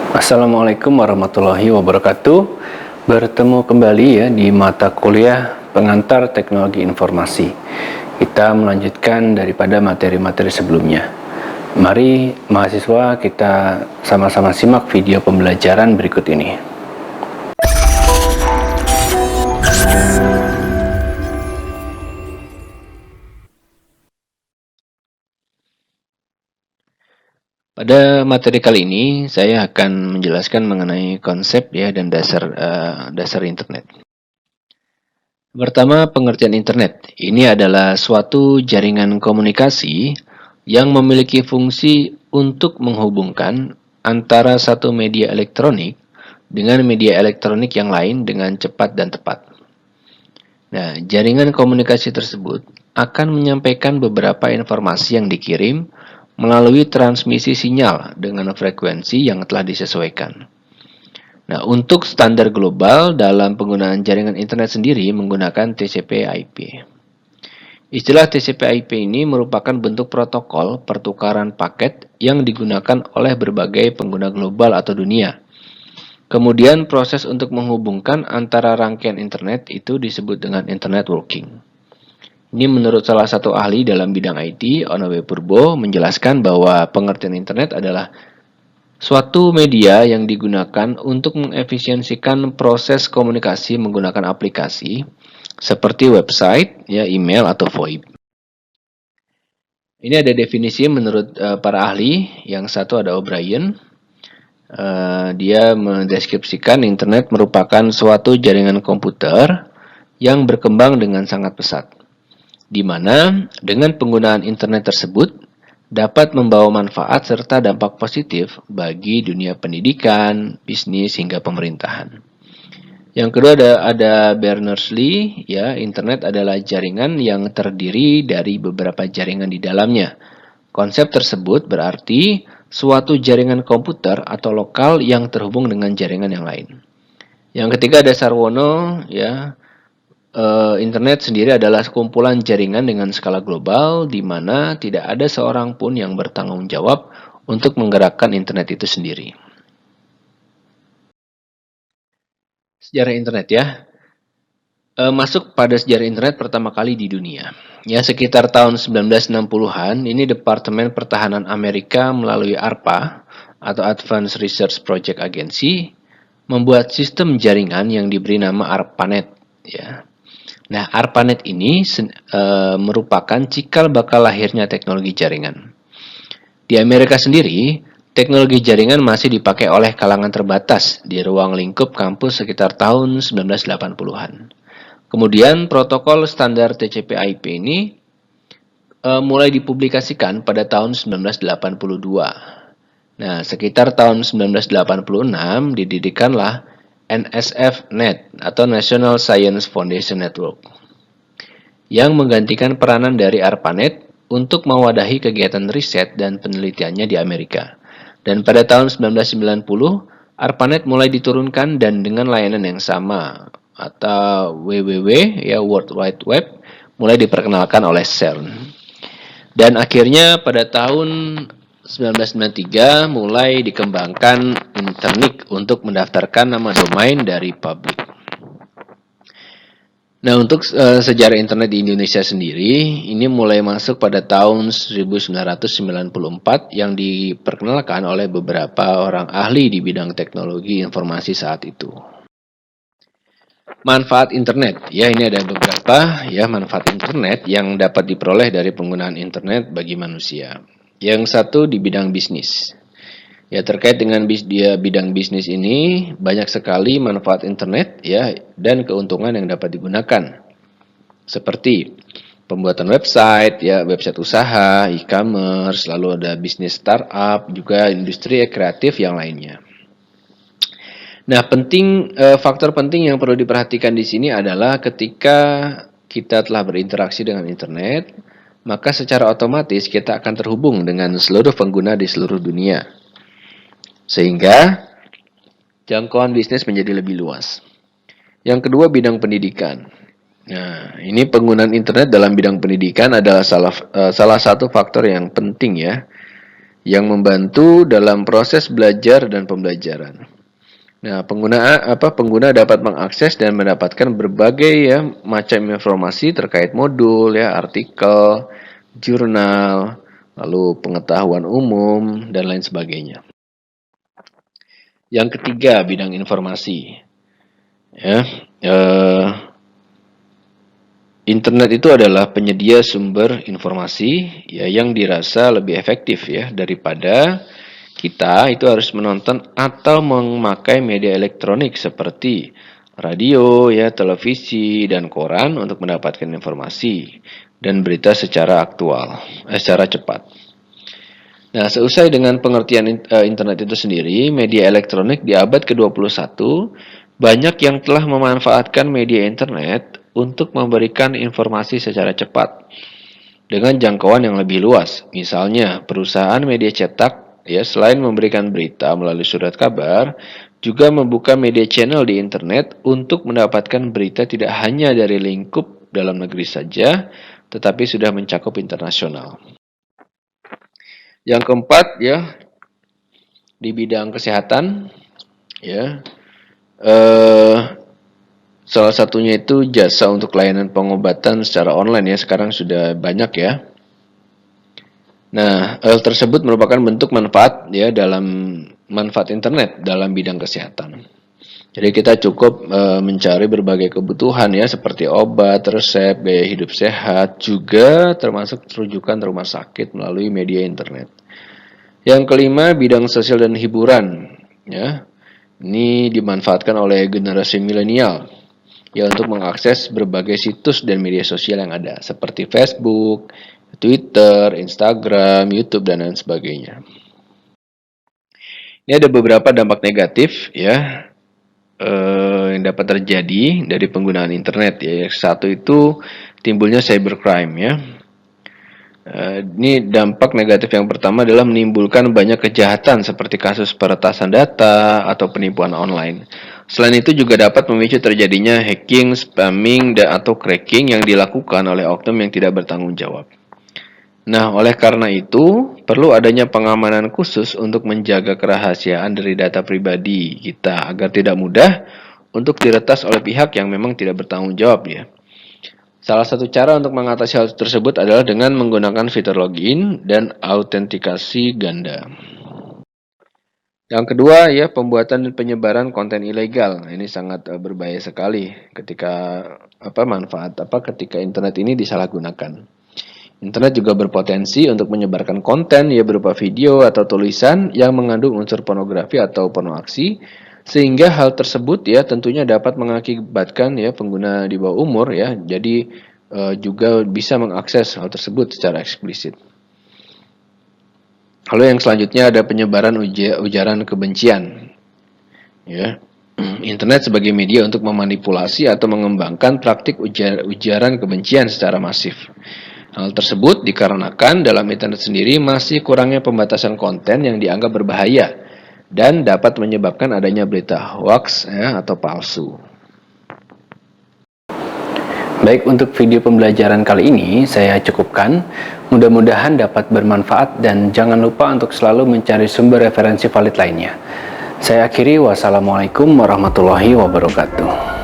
Assalamualaikum warahmatullahi wabarakatuh. Bertemu kembali ya di mata kuliah pengantar teknologi informasi. Kita melanjutkan daripada materi-materi sebelumnya. Mari mahasiswa kita sama-sama simak video pembelajaran berikut ini. Pada materi kali ini saya akan menjelaskan mengenai konsep ya dan dasar internet. Pertama, pengertian internet. Ini adalah suatu jaringan komunikasi yang memiliki fungsi untuk menghubungkan antara satu media elektronik dengan media elektronik yang lain dengan cepat dan tepat. Nah, jaringan komunikasi tersebut akan menyampaikan beberapa informasi yang dikirim melalui transmisi sinyal dengan frekuensi yang telah disesuaikan. Nah, untuk standar global dalam penggunaan jaringan internet sendiri menggunakan TCP/IP. Istilah TCP/IP ini merupakan bentuk protokol pertukaran paket yang digunakan oleh berbagai pengguna global atau dunia. Kemudian proses untuk menghubungkan antara rangkaian internet itu disebut dengan internet working. Ini menurut salah satu ahli dalam bidang IT, Onowe Purbo, menjelaskan bahwa pengertian internet adalah suatu media yang digunakan untuk mengefisiensikan proses komunikasi menggunakan aplikasi seperti website, ya, email, atau VoIP. Ini ada definisi menurut para ahli. Yang satu ada O'Brien. Dia mendeskripsikan internet merupakan suatu jaringan komputer yang berkembang dengan sangat pesat, di mana dengan penggunaan internet tersebut dapat membawa manfaat serta dampak positif bagi dunia pendidikan, bisnis, hingga pemerintahan. Yang kedua ada Berners-Lee, ya, internet adalah jaringan yang terdiri dari beberapa jaringan di dalamnya. Konsep tersebut berarti suatu jaringan komputer atau lokal yang terhubung dengan jaringan yang lain. Yang ketiga ada Sarwono, ya. Internet sendiri adalah kumpulan jaringan dengan skala global di mana tidak ada seorang pun yang bertanggung jawab untuk menggerakkan internet itu sendiri. Sejarah internet ya. Masuk pada sejarah internet pertama kali di dunia. Ya, sekitar tahun 1960-an, ini Departemen Pertahanan Amerika melalui ARPA atau Advanced Research Project Agency membuat sistem jaringan yang diberi nama ARPANET, ya. Nah, ARPANET ini merupakan cikal bakal lahirnya teknologi jaringan. Di Amerika sendiri, teknologi jaringan masih dipakai oleh kalangan terbatas di ruang lingkup kampus sekitar tahun 1980-an. Kemudian protokol standar TCP/IP ini mulai dipublikasikan pada tahun 1982. Nah, sekitar tahun 1986 didirikanlah NSF-Net atau National Science Foundation Network yang menggantikan peranan dari ARPANET untuk mewadahi kegiatan riset dan penelitiannya di Amerika. Dan pada tahun 1990, ARPANET mulai diturunkan dan dengan layanan yang sama atau WWW, ya, World Wide Web, mulai diperkenalkan oleh CERN. Dan akhirnya pada tahun 1993 mulai dikembangkan Internik untuk mendaftarkan nama domain dari publik. Nah, untuk sejarah internet di Indonesia sendiri, ini mulai masuk pada tahun 1994 yang diperkenalkan oleh beberapa orang ahli di bidang teknologi informasi saat itu. Manfaat internet, ya, ini ada beberapa ya manfaat internet yang dapat diperoleh dari penggunaan internet bagi manusia. Yang satu di bidang bisnis. Ya, terkait dengan bidang bisnis ini banyak sekali manfaat internet ya dan keuntungan yang dapat digunakan. Seperti pembuatan website, ya, website usaha, e-commerce, lalu ada bisnis startup, juga industri kreatif yang lainnya. Nah, faktor penting yang perlu diperhatikan di sini adalah ketika kita telah berinteraksi dengan internet, maka secara otomatis kita akan terhubung dengan seluruh pengguna di seluruh dunia. Sehingga jangkauan bisnis menjadi lebih luas. Yang kedua, bidang pendidikan. Nah, ini penggunaan internet dalam bidang pendidikan adalah salah satu faktor yang penting ya, yang membantu dalam proses belajar dan pembelajaran. Nah, pengguna dapat mengakses dan mendapatkan berbagai ya macam informasi terkait modul ya, artikel, jurnal, lalu pengetahuan umum dan lain sebagainya. Yang ketiga, bidang informasi. Ya, internet itu adalah penyedia sumber informasi ya yang dirasa lebih efektif ya daripada kita itu harus menonton atau memakai media elektronik seperti radio ya, televisi dan koran untuk mendapatkan informasi dan berita secara secara cepat. Nah, seusai dengan pengertian internet itu sendiri, media elektronik di abad ke-21 banyak yang telah memanfaatkan media internet untuk memberikan informasi secara cepat dengan jangkauan yang lebih luas. Misalnya, perusahaan media cetak ya selain memberikan berita melalui surat kabar, juga membuka media channel di internet untuk mendapatkan berita tidak hanya dari lingkup dalam negeri saja, tetapi sudah mencakup internasional. Yang keempat ya di bidang kesehatan ya salah satunya itu jasa untuk layanan pengobatan secara online ya sekarang sudah banyak ya. Nah, hal tersebut merupakan bentuk manfaat ya dalam manfaat internet dalam bidang kesehatan. Jadi kita cukup mencari berbagai kebutuhan ya seperti obat, resep, gaya hidup sehat, juga termasuk rujukan rumah sakit melalui media internet. Yang kelima, bidang sosial dan hiburan. Ya, ini dimanfaatkan oleh generasi milenial ya untuk mengakses berbagai situs dan media sosial yang ada seperti Facebook, Twitter, Instagram, YouTube dan lain sebagainya. Ini ada beberapa dampak negatif ya yang dapat terjadi dari penggunaan internet ya. Satu itu timbulnya cybercrime ya. Ini dampak negatif yang pertama adalah menimbulkan banyak kejahatan seperti kasus peretasan data atau penipuan online. Selain itu juga dapat memicu terjadinya hacking, spamming, atau cracking yang dilakukan oleh oknum yang tidak bertanggung jawab. Nah, oleh karena itu, perlu adanya pengamanan khusus untuk menjaga kerahasiaan dari data pribadi kita agar tidak mudah untuk diretas oleh pihak yang memang tidak bertanggung jawab ya. Salah satu cara untuk mengatasi hal tersebut adalah dengan menggunakan fitur login dan autentikasi ganda. Yang kedua ya, pembuatan dan penyebaran konten ilegal. Nah, ini sangat berbahaya sekali ketika ketika internet ini disalahgunakan. Internet juga berpotensi untuk menyebarkan konten ya berupa video atau tulisan yang mengandung unsur pornografi atau pornoaksi, sehingga hal tersebut ya tentunya dapat mengakibatkan ya pengguna di bawah umur ya jadi juga bisa mengakses hal tersebut secara eksplisit. Lalu yang selanjutnya ada penyebaran ujaran kebencian ya. Internet sebagai media untuk memanipulasi atau mengembangkan praktik ujaran kebencian secara masif. Hal tersebut dikarenakan dalam internet sendiri masih kurangnya pembatasan konten yang dianggap berbahaya dan dapat menyebabkan adanya berita hoax ya, atau palsu. Baik, untuk video pembelajaran kali ini saya cukupkan. Mudah-mudahan dapat bermanfaat dan jangan lupa untuk selalu mencari sumber referensi valid lainnya. Saya akhiri, wassalamualaikum warahmatullahi wabarakatuh.